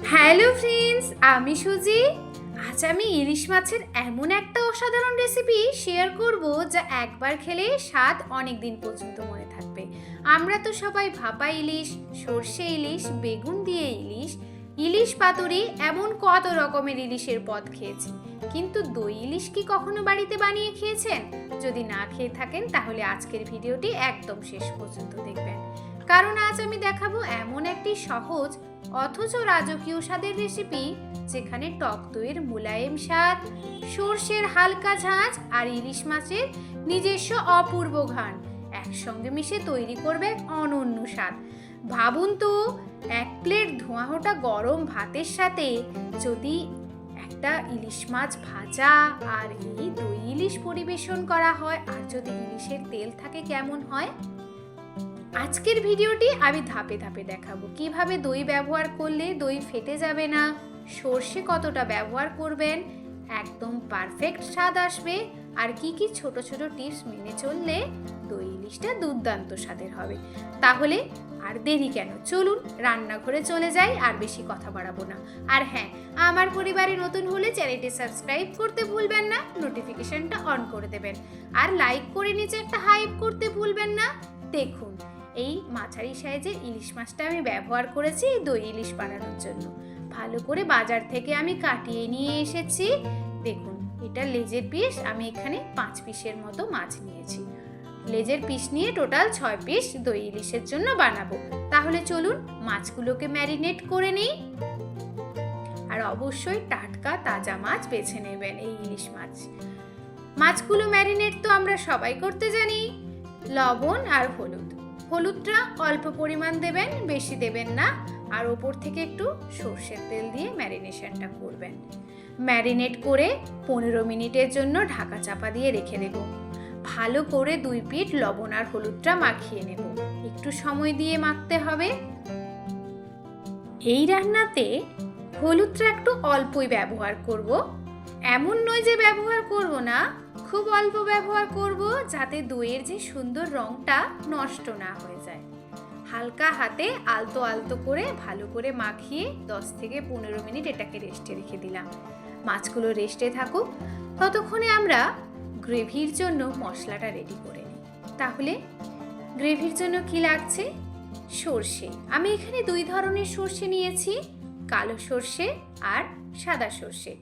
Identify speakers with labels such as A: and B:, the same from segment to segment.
A: Hello friends, আমি সুজি। আজ আমি ইলিশ মাছের এমন একটা অসাধারণ রেসিপি শেয়ার করব যা একবার খেলে স্বাদ অনেক দিন পর্যন্ত মনে থাকবে। আমরা তো সবাই ভাপা ইলিশ, সর্ষে ইলিশ, বেগুন দিয়ে ইলিশ, ইলিশ পাতুরি, এমন কত রকমের ইলিশের পদ খেয়েছি, কিন্তু দই ইলিশ কি কখনো বাড়িতে বানিয়ে খেয়েছেন? যদি না খেয়ে থাকেন তাহলে আজকের ভিডিওটি একদম শেষ পর্যন্ত দেখবেন, কারণ আজ আমি দেখাবো এমন একটি সহজ অথচ রাজকীয় স্বাদের রেসিপি যেখানে টক দইয়ের মোলায়েম স্বাদ, সর্ষের হালকা ঝাঁঝ আর ইলিশ মাছের নিজস্ব অপূর্ব ঘ্রাণ একসঙ্গে মিশে তৈরি করবে অনন্য স্বাদ। ভাবুন তো, এক প্লেট ধোঁয়া ওঠা গরম ভাতের সাথে যদি একটা ইলিশ মাছ ভাজা আর এই দই ইলিশ পরিবেশন করা হয়, আর যদি ইলিশের তেল থাকে কেমন হয়। আজকের ভিডিওটি আমি ধাপে ধাপে দেখাবো কিভাবে দই ব্যবহার করলে দই ফেটে যাবে না, সর্ষে কতটা ব্যবহার করবেন, একদম পারফেক্ট স্বাদ আসবে, আর কি কি ছোট ছোট টিপস মেনে চললে দই ইলিশটা দুর্দান্ত স্বাদের হবে। তাহলে আর দেরি কেন, চলুন রান্নাঘরে চলে যাই, আর বেশি কথা বাড়াবো না। আর হ্যাঁ, আমার পরিবারে নতুন হলে চ্যানেলটি সাবস্ক্রাইব করতে ভুলবেন না, নোটিফিকেশনটা অন করে দেবেন, আর লাইক করে নিচে একটা হাইপ করতে ভুলবেন না। দেখুন, এই মাঝারি সাইজের ইলিশ মাছটা আমি ব্যবহার করেছি দই ইলিশ বানানোর জন্য। ভালো করে বাজার থেকে আমি কাটিয়ে নিয়ে এসেছি। দেখুন, এটা লেজের পিস, আমি এখানে 5 পিসের মতো মাছ নিয়েছি। লেজের পিস নিয়ে টোটাল 6 পিস দই ইলিশের জন্য বানাবো। তাহলে চলুন মাছগুলোকে ম্যারিনেট করে নিই। আর অবশ্যই টাটকা তাজা মাছ বেছে নেবেন এই ইলিশ মাছ। মাছগুলো ম্যারিনেট তো আমরা সবাই করতে জানি। লবণ আর হলুদটা অল্প পরিমাণ দেবেন, বেশি দেবেন না। আর ওপর থেকে একটু সর্ষের তেল দিয়ে ম্যারিনেশনটা করবেন। ম্যারিনেট করে 15 মিনিটের জন্য ঢাকা চাপা দিয়ে রেখে দেব। ভালো করে 2 পিঠ লবণ আর হলুদটা মাখিয়ে নেব। একটু সময় দিয়ে মাখতে হবে। এই রান্নাতে হলুদটা একটু অল্পই ব্যবহার করব। এমন নয় যে ব্যবহার করব না, খুব অল্প ব্যবহার করব, যাতে দইয়ের যে সুন্দর রংটা নষ্ট না হয়ে যায়। হালকা হাতে আলতো আলতো করে ভালো করে মাখিয়ে 10 থেকে 15 মিনিট এটাকে রেস্টে রেখে দিলাম। মাছগুলো রেস্টে থাকুক, ততক্ষণে আমরা গ্রেভির জন্য মশলাটা রেডি করে নিই। তাহলে গ্রেভির জন্য কি লাগছে? সর্ষে। আমি এখানে 2 ধরনের সর্ষে নিয়েছি, কালো সর্ষে আর সাদা সর্ষে।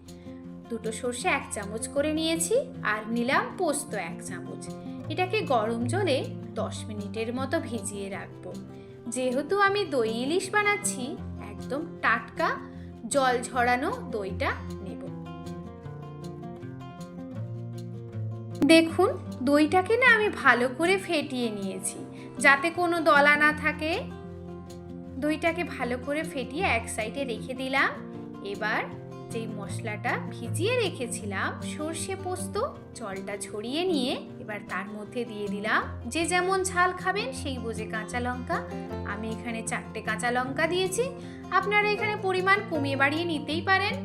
A: 2টো সর্ষে 1 চামচ করে নিয়েছি, আর নিলাম পোস্ত 1 চামচ। এটাকে গরম জলে 10 মিনিটের মতো ভিজিয়ে রাখবো। যেহেতু আমি দই ইলিশ বানাচ্ছি, একদম টাটকা জল ঝরানো দইটা নেব। দেখুন, দইটাকে না আমি ভালো করে ফেটিয়ে নিয়েছি, যাতে কোনো দলা না থাকে। দইটাকে ভালো করে ফেটিয়ে এক সাইডে রেখে দিলাম। এবার যেই মশলাটা ভিজিয়ে রেখেছিলাম সর্ষে পোস্ত, জলটা ঝরিয়ে নিয়ে এবার তার মধ্যে দিয়ে দিলাম যে যেমন ঝাল খাবেন সেই বুঝে কাঁচা লঙ্কা। আমি এখানে 4টে কাঁচা লঙ্কা দিয়েছি, আপনারা এখানে পরিমাণ কমিয়ে বাড়িয়ে নিতেই পারেন।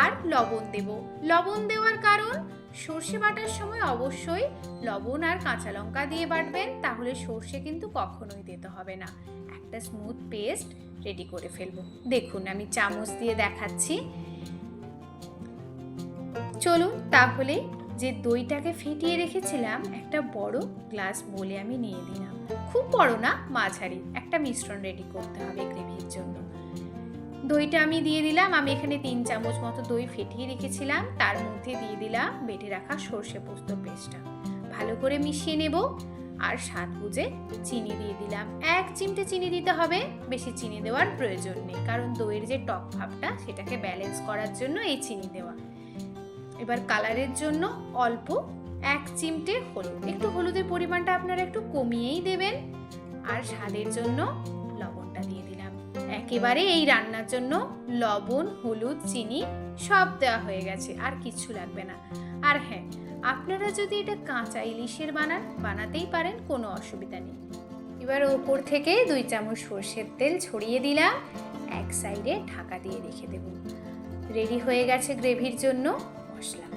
A: আর লবণ দেব। লবণ দেওয়ার কারণ, সর্ষে বাটার সময় অবশ্যই লবণ আর কাঁচা লঙ্কা দিয়ে বাটবেন, তাহলে সর্ষে কিন্তু কখনোই দিতে হবে না। একটা স্মুথ পেস্ট রেডি করে ফেলবো। দেখুন, আমি চামচ দিয়ে দেখাচ্ছি। চলুন তাহলে যে দইটাকে ফেটিয়ে রেখেছিলাম একটা বড় গ্লাস বলে আমি নিয়ে দিলাম। খুব বড় না, মাঝারি একটা মিশ্রণ রেডি করতে হবে গ্রেভির জন্য। দইটা আমি দিয়ে দিলাম। আমি এখানে 3 চামচ মতো দই ফেটিয়ে রেখেছিলাম, তার মধ্যে দিয়ে দিলাম বেটে রাখা সর্ষে পোস্ত পেস্টটা। ভালো করে মিশিয়ে নেব। আর স্বাদ বুঝে চিনি দিয়ে দিলাম। 1 চিমটে চিনি দিতে হবে, বেশি চিনি দেওয়ার প্রয়োজন নেই, কারণ দইয়ের যে টক ভাবটা সেটাকে ব্যালেন্স করার জন্য এই চিনি দেওয়া। এবার কালারের জন্য অল্প 1 চিমটে হলুদ, একটু হলুদের পরিমাণটা আপনারা একটু কমিয়েই দেবেন। আর স্বাদের জন্য লবণটা দিয়ে দিলাম। একেবারে এই রান্নার জন্য লবণ, হলুদ, চিনি সব দেওয়া হয়ে গেছে, আর কিছু লাগবে না। আর হ্যাঁ, আপনারা যদি এটা কাঁচা ইলিশের বানাতেই পারেন, কোনো অসুবিধা নেই। এবার ওপর থেকে 2 চামচ সর্ষের তেল ছড়িয়ে দিলাম। এক সাইডে ঢাকা দিয়ে রেখে দেব। রেডি হয়ে গেছে গ্রেভির জন্য মশলা।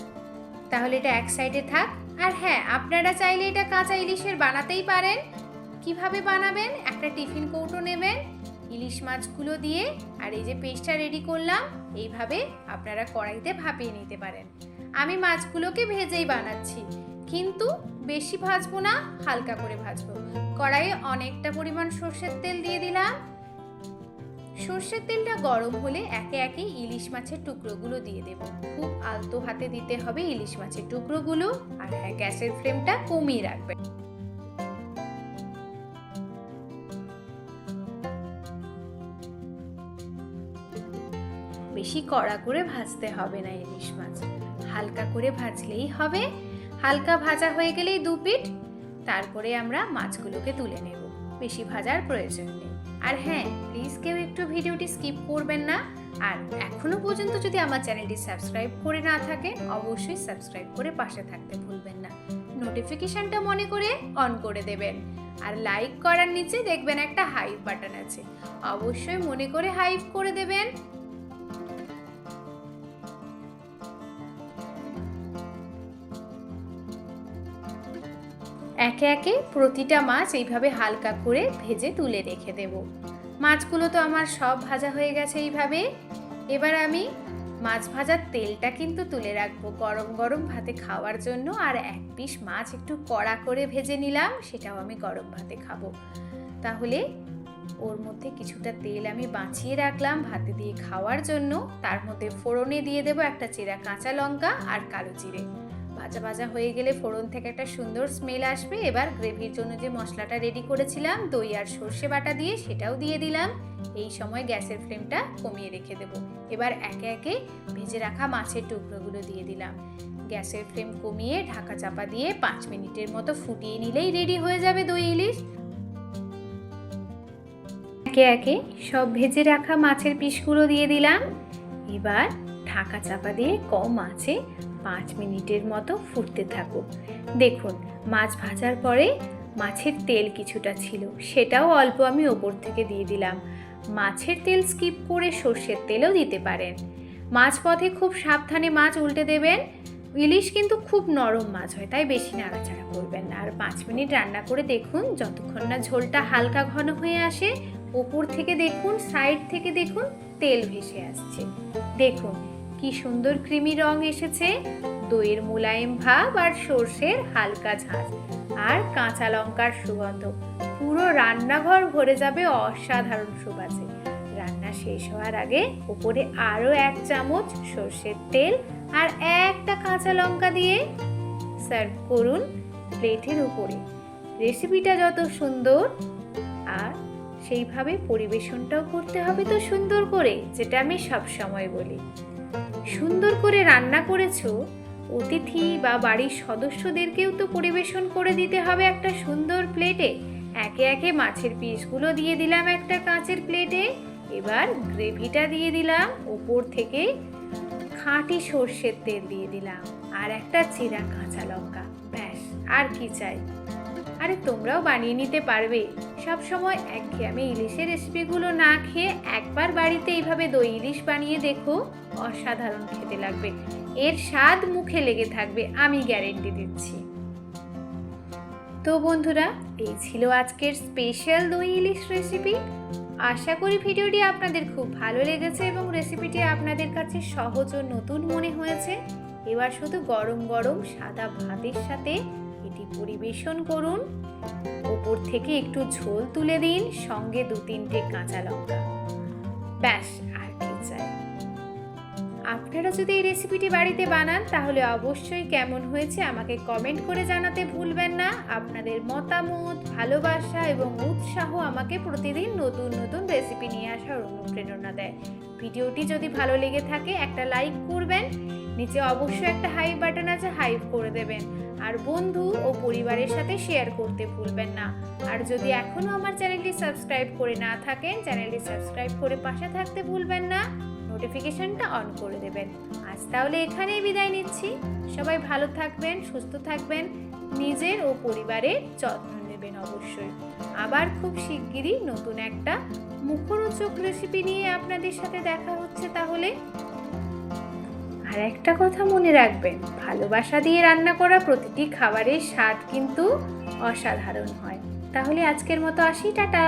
A: তাহলে এটা এক সাইডে থাক। আর হ্যাঁ, আপনারা চাইলে এটা কাঁচা ইলিশের বানাতেই পারেন। কিভাবে বানাবেন? একটা টিফিন কৌটো নেবেন, ইলিশ মাছগুলো দিয়ে আর এই যে পেস্টটা রেডি করলাম, এইভাবে আপনারা কড়াইতে ভাপিয়ে নিতে পারেন। আমি মাছগুলোকে ভেজেই বানাচ্ছি, কিন্তু বেশি ভাজবো না, হালকা করে ভাজবো। কড়াইয়ে অনেকটা পরিমাণ সর্ষের তেল দিয়ে দিলাম। সর্ষের তেলটা গরম হলে একে একে ইলিশ মাছের টুকরোগুলো দিয়ে দেব। খুব আলতো হাতে দিতে হবে ইলিশ মাছের টুকরোগুলো, আর হ্যাঁ, গ্যাসের ফ্লেমটা কমিয়ে রাখবেন। বেশি কড়া করে ভাজতে হবে না ইলিশ মাছ, হালকা করে ভাজলেই হবে। হালকা ভাজা হয়ে গেলেই 2 পিঠ, তারপরে আমরা মাছগুলোকে তুলে নেব। বেশি ভাজার প্রয়োজন নেই। আর হ্যাঁ, প্লিজ কেউ একটু ভিডিওটি স্কিপ করবেন না। আর এখনো পর্যন্ত যদি আমার চ্যানেলটি সাবস্ক্রাইব করে না থাকে, অবশ্যই সাবস্ক্রাইব করে পাশে থাকতে ভুলবেন না। নোটিফিকেশনটা মনে করে অন করে দেবেন। আর লাইক করার নিচে দেখবেন একটা হাইপ বাটন আছে, অবশ্যই মনে করে হাইপ করে দেবেন। একে একে প্রতিটা মাছ এইভাবে হালকা করে ভেজে তুলে রেখে দেব। মাছগুলো তো আমার সব ভাজা হয়ে গেছে এইভাবে। এবার আমি মাছ ভাজার তেলটা কিন্তু তুলে রাখবো গরম গরম ভাতে খাওয়ার জন্য। আর 1 পিস মাছ একটু কড়া করে ভেজে নিলাম, সেটাও আমি গরম ভাতে খাবো। তাহলে ওর মধ্যে কিছুটা তেল আমি বাঁচিয়ে রাখলাম ভাতে দিয়ে খাওয়ার জন্য। তার মধ্যে ফোড়নে দিয়ে দেবো একটা চেরা কাঁচা লঙ্কা আর কালো জিরে। ভাজা ভাজা হয়ে গেলে ফোড়ন থেকে একটা সুন্দর স্মেল আসবে। এবার গ্রেভির জন্য যে মশলাটা রেডি করেছিলাম দই আর সর্ষে বাটা দিয়ে, সেটাও দিয়ে দিলাম। এই সময় গ্যাসের ফ্লেমটা কমিয়ে রেখে দেবো। এবার একে একে ভেজে রাখা মাছের টুকরোগুলো দিয়ে দিলাম। গ্যাসের ফ্লেম কমিয়ে ঢাকা চাপা দিয়ে 5 মিনিটের মতো ফুটিয়ে নিলেই রেডি হয়ে যাবে দই ইলিশ। একে একে সব ভেজে রাখা মাছের পিসগুলো দিয়ে দিলাম। এবার ঢাকা চাপা দিয়ে কম আঁচে 5 মিনিটের মতো ফুটতে থাকুক। দেখুন, মাছ ভাজার পরে মাছের তেল কিছুটা ছিল, সেটাও অল্প আমি ওপর থেকে দিয়ে দিলাম। মাছের তেল স্কিপ করে সর্ষের তেলও দিতে পারেন। মাছ পথে খুব সাবধানে মাছ উল্টে দেবেন। ইলিশ কিন্তু খুব নরম মাছ হয়, তাই বেশি নাড়াচাড়া করবেন না। আর 5 মিনিট রান্না করে দেখুন, যতক্ষণ না ঝোলটা হালকা ঘন হয়ে আসে, ওপর থেকে দেখুন, সাইড থেকে দেখুন, তেল ভেসে আসছে। দেখুন কি সুন্দর ক্রিমি রং এসেছে। দইয়ের মোলায়েম ভাব আর সর্ষের হালকা ঝাঁঝ আর কাঁচা লঙ্কার সুগন্ধ, পুরো রান্নাঘর ভরে যাবে অসাধারণ সুবাসে। রান্না শেষ হওয়ার আগে উপরে আরও 1 চামচ সর্ষের তেল আর একটা কাঁচা লঙ্কা দিয়ে সার্ভ করুন প্লেটের উপরে। রেসিপিটা যত সুন্দর, আর সেইভাবে পরিবেশনটাও করতে হবে তো সুন্দর করে, যেটা আমি সব সময় বলি। সুন্দর করে রান্না করেছো, অতিথি বা বাড়ির সদস্যদেরকেও তো পরিবেশন করে দিতে হবে একটা সুন্দর প্লেটে। একে একে মাছের পিসগুলো দিয়ে দিলাম একটা কাঁচের প্লেটে। এবার গ্রেভিটা দিয়ে দিলাম, ওপর থেকে খাঁটি সর্ষের তেল দিয়ে দিলাম আর একটা চেরা কাঁচা লঙ্কা। ব্যাস, আর কি চাই? আরে তোমরাও বানিয়ে নিতে পারবে। সব সময় একঘেয়েমি ইলিশের রেসিপিগুলো না খেয়ে একবার বাড়িতে এইভাবে দই ইলিশ বানিয়ে দেখো, অসাধারণ খেতে লাগবে। এর স্বাদ মুখে লেগে থাকবে, আমি গ্যারেন্টি দিচ্ছি। তো বন্ধুরা, এই ছিল আজকের স্পেশাল দই ইলিশ রেসিপি। আশা করি ভিডিওটি আপনাদের খুব ভালো লেগেছে এবং রেসিপিটি আপনাদের কাছে সহজ ও নতুন মনে হয়েছে। এবার শুধু গরম গরম সাদা ভাতের সাথে এটি পরিবেশন করুন। ওপর থেকে একটু ঝোল তুলে দিন, সঙ্গে 2-3টে কাঁচা লঙ্কা। ব্যাস, আর কি চাই? আপনারা যদি এই রেসিপিটি বাড়িতে বানান, তাহলে অবশ্যই কেমন হয়েছে আমাকে কমেন্ট করে জানাতে ভুলবেন না। আপনাদের মতামত, ভালোবাসা এবং উৎসাহ আমাকে প্রতিদিন নতুন নতুন রেসিপি নিয়ে আসার অনুপ্রেরণা দেয়। ভিডিওটি যদি ভালো লেগে থাকে একটা লাইক করবেন, নিচে অবশ্যই একটা হাইপ বাটন আছে, হাইপ করে দেবেন। আর বন্ধু ও পরিবারের সাথে শেয়ার করতে ভুলবেন না। আর যদি এখনও আমার চ্যানেলটি সাবস্ক্রাইব করে না থাকেন, চ্যানেলটি সাবস্ক্রাইব করে পাশে থাকতে ভুলবেন না। নোটিফিকেশনটা অন করে দেবেন। আজ তাহলে এখানেই বিদায় নিচ্ছি। সবাই ভালো থাকবেন, সুস্থ থাকবেন, নিজের ও পরিবারের যত্ন নেবেন অবশ্যই। আবার খুব শিগগিরই নতুন একটা মুখরোচক রেসিপি নিয়ে আপনাদের সাথে দেখা হচ্ছে তাহলে। আর একটা কথা মনে রাখবেন, ভালোবাসা দিয়ে রান্না করা প্রতিটি খাবারের স্বাদ কিন্তু অসাধারণ হয়। তাহলে আজকের মতো আসি, টাটা।